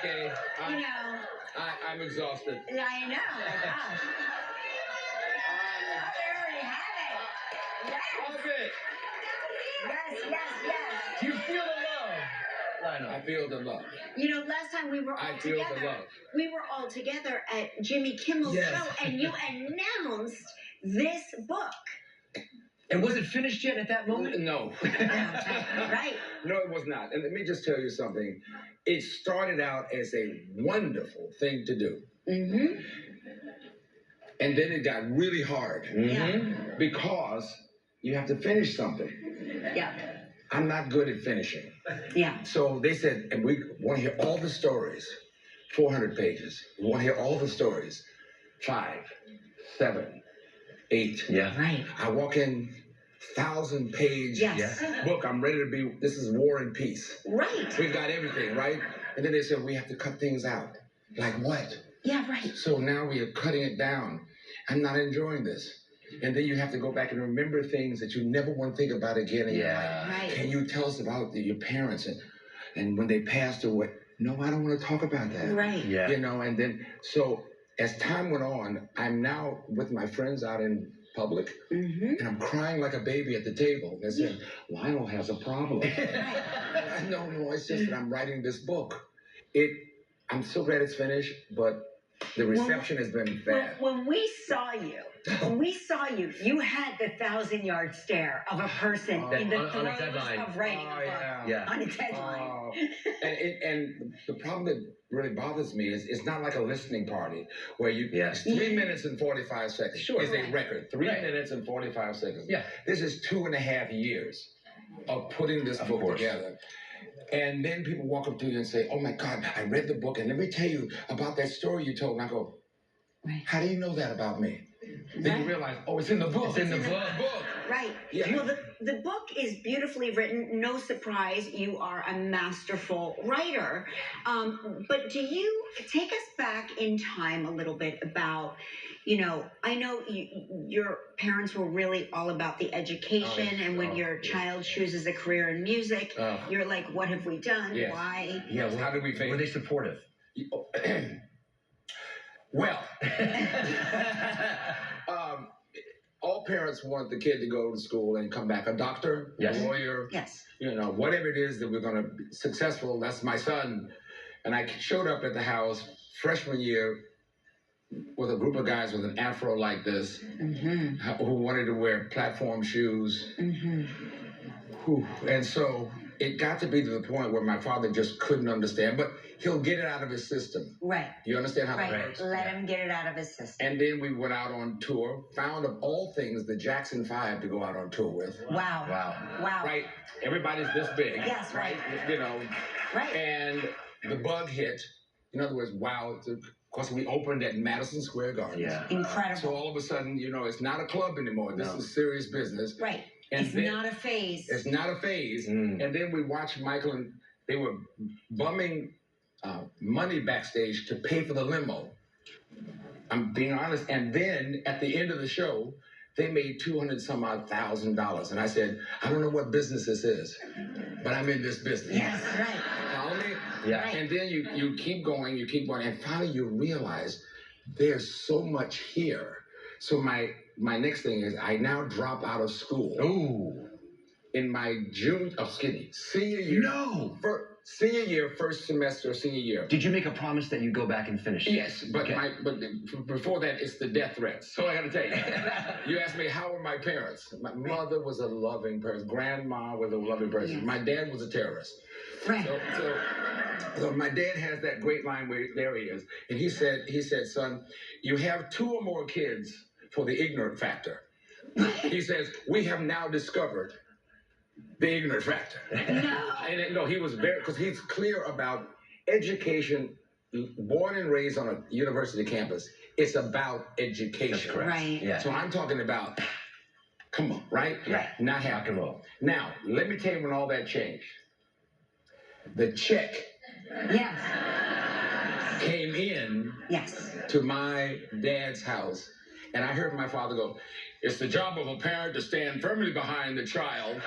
okay. I'm exhausted. I know. Gosh. Oh, they already have it. Yes. Love it. Yes. Do you feel the love? Lionel. I feel the love. Last time we were all I feel together. the love. We were all together at Jimmy Kimmel's show, and you announced this book. And was it finished yet at that moment? No. Right. No, it was not. And let me just tell you something. It started out as a wonderful thing to do. Mm-hmm. And then it got really hard. Mm-hmm. Because you have to finish something. Yeah. I'm not good at finishing. Yeah. So they said, and we want to hear all the stories. 400 pages. We want to hear all the stories. 5, 7, 8. Yeah. Right. I walk in, 1,000-page book. I'm ready to be, this is War and Peace. Right. We've got everything, right? And then they said, we have to cut things out. Like what? Yeah, right. So now we are cutting it down. I'm not enjoying this. And then you have to go back and remember things that you never want to think about again in your life. Right. Can you tell us about your parents and when they passed away? No, I don't want to talk about that. Right. Yeah. And then, so as time went on, I'm now with my friends out in public, and I'm crying like a baby at the table. They said, Lionel has a problem. No, it's just that I'm writing this book. I'm so glad it's finished, but the reception has been bad. When we saw you, you had the 1,000-yard stare of a person in the throes of writing a book. Yeah. On a deadline. And the problem that really bothers me is it's not like a listening party where it's 3 minutes and 45 seconds. Sure. Is a record. 3 minutes and 45 seconds. Yeah. This is 2.5 years of putting this book together. And then people walk up to you and say, oh my God, I read the book and let me tell you about that story you told. And I go, how do you know that about me? Then you realize, oh, it's in the book. It's in the book. Right. Yeah. Well, the book is beautifully written. No surprise, you are a masterful writer. But do you take us back in time a little bit about, I know your parents were really all about the education, and when your child chooses a career in music, you're like, what have we done? Yes. Why? Yeah, well, how did we face Were they supportive? Well, all parents want the kid to go to school and come back a doctor, a lawyer, whatever it is that we're going to be successful. That's my son. And I showed up at the house freshman year with a group of guys with an afro like this who wanted to wear platform shoes. And so it got to be to the point where my father just couldn't understand, but he'll get it out of his system. Right. You understand how that works? Let him get it out of his system. And then we went out on tour, found of all things the Jackson 5 to go out on tour with. Wow. Right? Everybody's this big. Yes, right. Right. And the bug hit. In other words, wow. Of course, we opened at Madison Square Garden. Yeah. Incredible. So all of a sudden, it's not a club anymore. This is serious business. Right. And it's not a phase. It's not a phase. And then we watched Michael, and they were bumming money backstage to pay for the limo. I'm being honest. And then at the end of the show, they made $200,000. And I said, I don't know what business this is, but I'm in this business. Yes, right. And then you keep going, and finally you realize there's so much here. So my next thing is I now drop out of school. Ooh. In my senior year. No. Senior year, first semester, senior year. Did you make a promise that you go back and finish? Yes, but before that, it's the death threats. So I got to tell you, you asked me how were my parents. My mother was a loving person. Grandma was a loving person. Yes. My dad was a terrorist. Right. So my dad has that great line where there he is, and he said, son, you have 2 or more kids for the ignorant factor. He says, we have now discovered the ignorant factor. No, he was because he's clear about education. Born and raised on a university campus, it's about education. That's correct. Right. Yeah. So I'm talking about, come on, right? Right. Not rock and roll. Now, let me tell you when all that changed. The check came in to my dad's house, and I heard my father go, it's the job of a parent to stand firmly behind the child